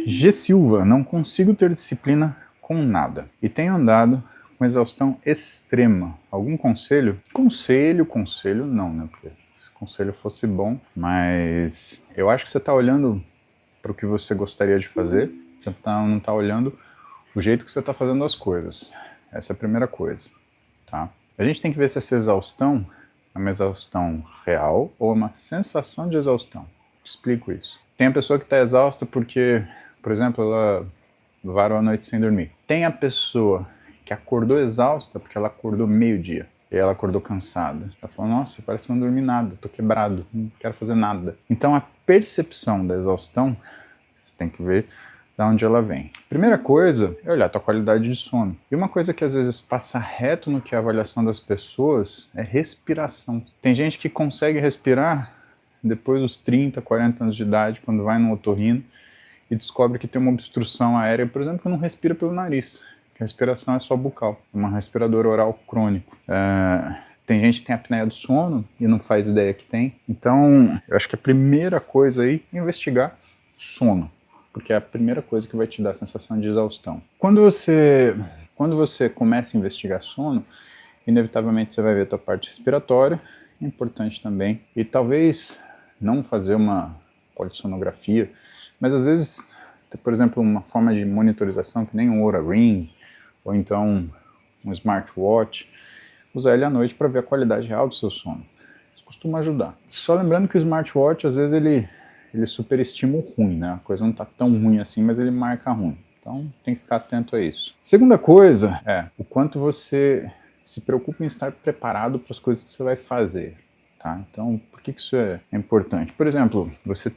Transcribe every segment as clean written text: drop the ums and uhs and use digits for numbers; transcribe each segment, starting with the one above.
G. Silva, não consigo ter disciplina com nada e tenho andado com exaustão extrema. Algum conselho? Conselho não, né? Porque se conselho fosse bom, mas eu acho que você está olhando para o que você gostaria de fazer, você não está olhando o jeito que você está fazendo as coisas. Essa é a primeira coisa, tá? A gente tem que ver se essa exaustão é uma exaustão real ou uma sensação de exaustão. Te explico isso. Tem a pessoa que está exausta porque, por exemplo, ela varou a noite sem dormir. Tem a pessoa que acordou exausta porque ela acordou meio-dia. E ela acordou cansada. Ela falou, nossa, parece que eu não dormi nada, tô quebrado, não quero fazer nada. Então a percepção da exaustão, você tem que ver de onde ela vem. Primeira coisa é olhar a tua qualidade de sono. E uma coisa que às vezes passa reto no que é a avaliação das pessoas é respiração. Tem gente que consegue respirar depois dos 30, 40 anos de idade, quando vai no otorrino e descobre que tem uma obstrução aérea, por exemplo, que não respira pelo nariz. A respiração é só bucal, uma respirador oral crônico. Tem gente que tem apneia do sono e não faz ideia que tem. Então, eu acho que a primeira coisa aí é investigar sono, porque é a primeira coisa que vai te dar a sensação de exaustão. Quando você começa a investigar sono, inevitavelmente você vai ver a tua parte respiratória, é importante também, e talvez não fazer uma polissonografia, mas às vezes, por exemplo, uma forma de monitorização que nem um Oura Ring, ou então um smartwatch, usar ele à noite para ver a qualidade real do seu sono. Isso costuma ajudar. Só lembrando que o smartwatch, às vezes, ele superestima o ruim, né? A coisa não está tão ruim assim, mas ele marca ruim. Então, tem que ficar atento a isso. Segunda coisa é o quanto você se preocupa em estar preparado para as coisas que você vai fazer. Tá? Então, por que isso é importante? Por exemplo, você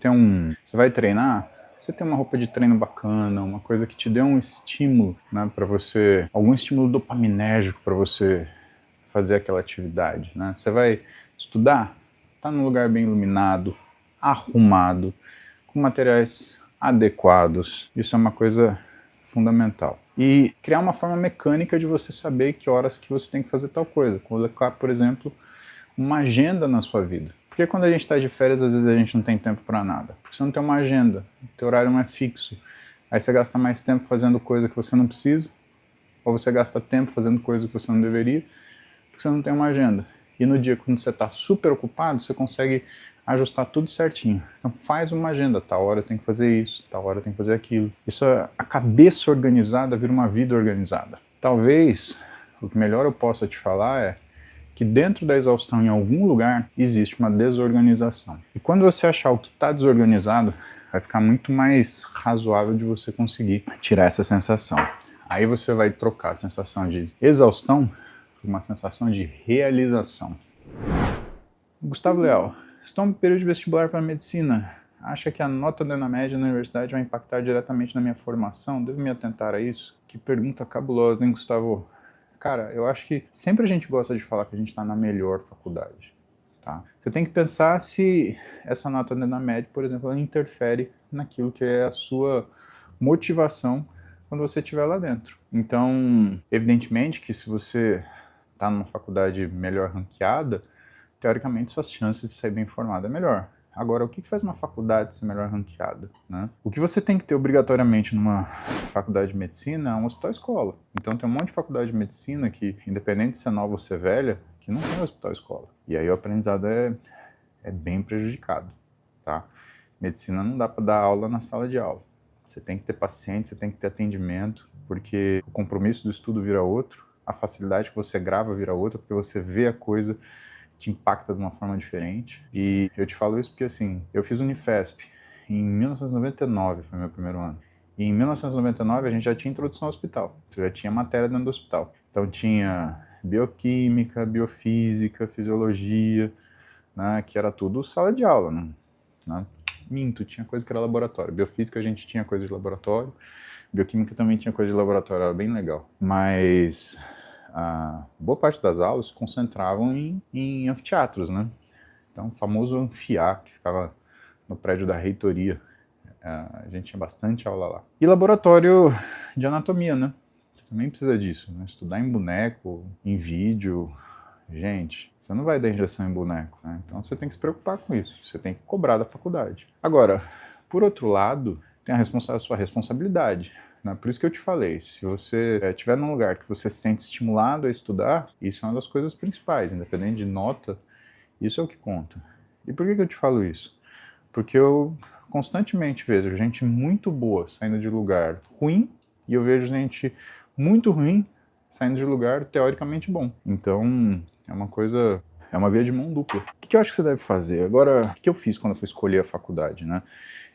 vai treinar, você tem uma roupa de treino bacana, uma coisa que te dê um estímulo, né, para você, algum estímulo dopaminérgico para você fazer aquela atividade, né? Você vai estudar, tá num lugar bem iluminado, arrumado, com materiais adequados. Isso é uma coisa fundamental. E criar uma forma mecânica de você saber que horas que você tem que fazer tal coisa. Colocar, por exemplo, uma agenda na sua vida. Porque quando a gente está de férias, às vezes a gente não tem tempo para nada. Porque você não tem uma agenda, o teu horário não é fixo. Aí você gasta mais tempo fazendo coisa que você não precisa, ou você gasta tempo fazendo coisa que você não deveria, porque você não tem uma agenda. E no dia quando você está super ocupado, você consegue ajustar tudo certinho. Então faz uma agenda, tal hora eu tenho que fazer isso, tal hora eu tenho que fazer aquilo. Isso, a cabeça organizada vira uma vida organizada. Talvez o que melhor eu possa te falar é que dentro da exaustão, em algum lugar, existe uma desorganização. E quando você achar o que está desorganizado, vai ficar muito mais razoável de você conseguir tirar essa sensação. Aí você vai trocar a sensação de exaustão por uma sensação de realização. Gustavo Leal, estou no período de vestibular para medicina. Acha que a nota da média na universidade vai impactar diretamente na minha formação? Devo me atentar a isso? Que pergunta cabulosa, hein, Gustavo? Cara, eu acho que sempre a gente gosta de falar que a gente está na melhor faculdade, tá? Você tem que pensar se essa nota da média, por exemplo, ela interfere naquilo que é a sua motivação quando você estiver lá dentro. Então, evidentemente que se você está numa faculdade melhor ranqueada, teoricamente suas chances de ser bem formado é melhor. Agora, o que faz uma faculdade ser melhor ranqueada, né? O que você tem que ter obrigatoriamente numa faculdade de medicina é um hospital-escola. Então tem um monte de faculdade de medicina que, independente se é nova ou se é velha, que não tem hospital-escola. E aí o aprendizado é bem prejudicado, tá? Medicina não dá para dar aula na sala de aula. Você tem que ter paciente, você tem que ter atendimento, porque o compromisso do estudo vira outro, a facilidade que você grava vira outra, porque você vê a coisa, te impacta de uma forma diferente. E eu te falo isso porque, assim, eu fiz Unifesp em 1999, foi meu primeiro ano. E em 1999 a gente já tinha introdução ao hospital, já tinha matéria dentro do hospital. Então tinha bioquímica, biofísica, fisiologia, né, que era tudo sala de aula, né? Minto, tinha coisa que era laboratório. Biofísica a gente tinha coisa de laboratório, bioquímica também tinha coisa de laboratório, era bem legal. Mas a boa parte das aulas se concentravam em anfiteatros, né? Então, o famoso Anfiá, que ficava no prédio da reitoria. A gente tinha bastante aula lá. E laboratório de anatomia, né? Você também precisa disso, né? Estudar em boneco, em vídeo. Gente, você não vai dar injeção em boneco, né? Então você tem que se preocupar com isso. Você tem que cobrar da faculdade. Agora, por outro lado, tem a sua responsabilidade. Né? Por isso que eu te falei, se você estiver num lugar que você se sente estimulado a estudar, isso é uma das coisas principais, independente de nota, isso é o que conta. E por que eu te falo isso? Porque eu constantemente vejo gente muito boa saindo de lugar ruim e eu vejo gente muito ruim saindo de lugar teoricamente bom. Então, é uma coisa, é uma via de mão dupla. O que eu acho que você deve fazer? Agora, o que eu fiz quando eu fui escolher a faculdade, né?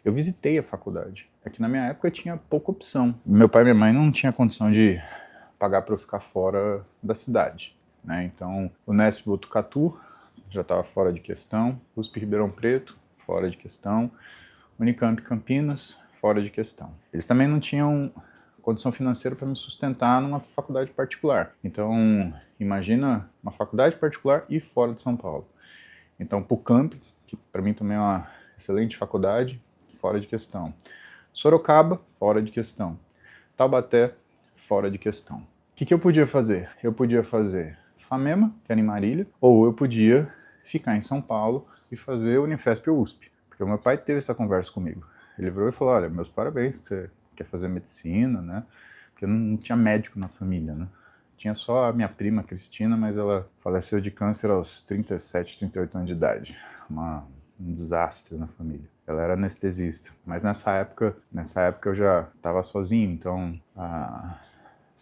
Eu visitei a faculdade. É que na minha época eu tinha pouca opção. Meu pai e minha mãe não tinham condição de pagar para eu ficar fora da cidade, né? Então, o Unesp Botucatu já estava fora de questão, USP Ribeirão Preto, fora de questão, Unicamp Campinas, fora de questão. Eles também não tinham condição financeira para me sustentar numa faculdade particular. Então, imagina uma faculdade particular e fora de São Paulo. Então, PUCamp, que para mim também é uma excelente faculdade, fora de questão. Sorocaba, fora de questão. Taubaté, fora de questão. O que eu podia fazer? Eu podia fazer FAMEMA, que era em Marília, ou eu podia ficar em São Paulo e fazer Unifesp ou USP. Porque o meu pai teve essa conversa comigo. Ele virou e falou, olha, meus parabéns que você quer fazer medicina, né? Porque não tinha médico na família, né? Tinha só a minha prima, Cristina, mas ela faleceu de câncer aos 37, 38 anos de idade. Um desastre na família. Ela era anestesista, mas nessa época eu já estava sozinho, então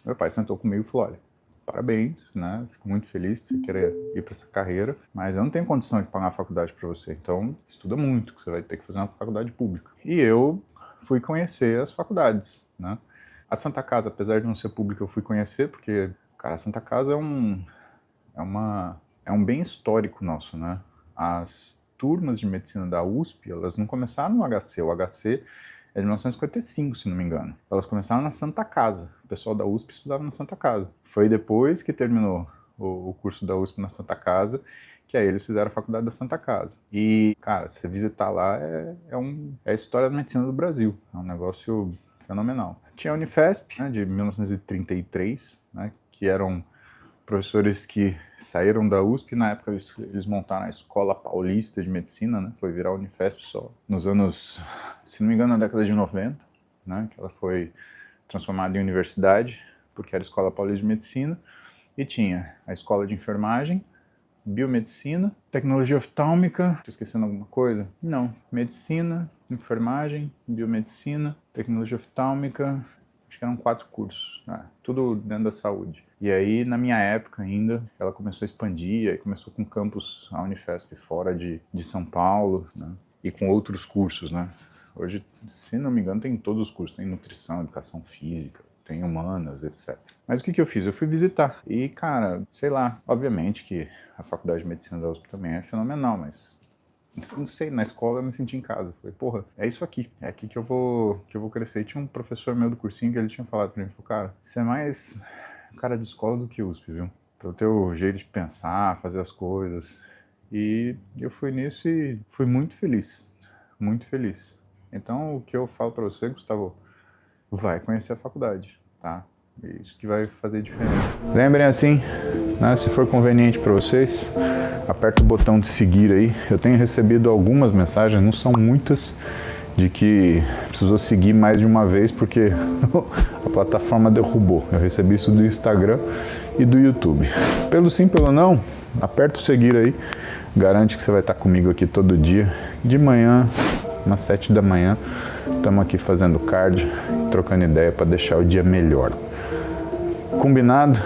meu pai sentou comigo e falou, olha, parabéns, né? Fico muito feliz de você querer ir para essa carreira, mas eu não tenho condição de pagar a faculdade para você, então estuda muito, que você vai ter que fazer uma faculdade pública. E eu fui conhecer as faculdades, né? A Santa Casa, apesar de não ser pública, eu fui conhecer, porque, cara, a Santa Casa é um bem histórico nosso, né? As turmas de medicina da USP, elas não começaram no HC, o HC é de 1955, se não me engano. Elas começaram na Santa Casa, o pessoal da USP estudava na Santa Casa. Foi depois que terminou o curso da USP na Santa Casa, que aí eles fizeram a faculdade da Santa Casa. E, cara, você visitar lá é a história da medicina do Brasil, é um negócio fenomenal. Tinha a Unifesp, né, de 1933, né, que eram professores que saíram da USP, na época eles montaram a Escola Paulista de Medicina, né? Foi virar a Unifesp só nos anos, se não me engano, na década de 90, né? Que ela foi transformada em universidade, porque era a Escola Paulista de Medicina, e tinha a Escola de Enfermagem, Biomedicina, Tecnologia Oftálmica, estou esquecendo alguma coisa? Não, Medicina, Enfermagem, Biomedicina, Tecnologia Oftálmica, acho que eram 4 cursos, né? Tudo dentro da saúde. E aí, na minha época ainda, ela começou a expandir, aí começou com campus, a Unifesp, fora de São Paulo, né? E com outros cursos, né? Hoje, se não me engano, tem todos os cursos, tem nutrição, educação física, tem humanas, etc. Mas o que eu fiz? Eu fui visitar. E, cara, sei lá, obviamente que a Faculdade de Medicina da USP também é fenomenal, mas não sei, na escola eu me senti em casa. Falei, porra, é isso aqui. É aqui que eu vou crescer. E tinha um professor meu do cursinho que ele tinha falado pra mim, falou, cara, você é mais cara de escola do que USP, viu? Pelo teu jeito de pensar, fazer as coisas. E eu fui nisso e fui muito feliz. Muito feliz. Então, o que eu falo pra você, Gustavo, vai conhecer a faculdade, tá? É isso que vai fazer diferença. Lembrem assim, né, se for conveniente para vocês, aperta o botão de seguir aí. Eu tenho recebido algumas mensagens, não são muitas, de que precisou seguir mais de uma vez porque a plataforma derrubou. Eu recebi isso do Instagram e do YouTube. Pelo sim, pelo não, aperta o seguir aí. Garante que você vai estar comigo aqui todo dia, de manhã, umas 7 da manhã. Estamos aqui fazendo cardio, trocando ideia para deixar o dia melhor. Combinado?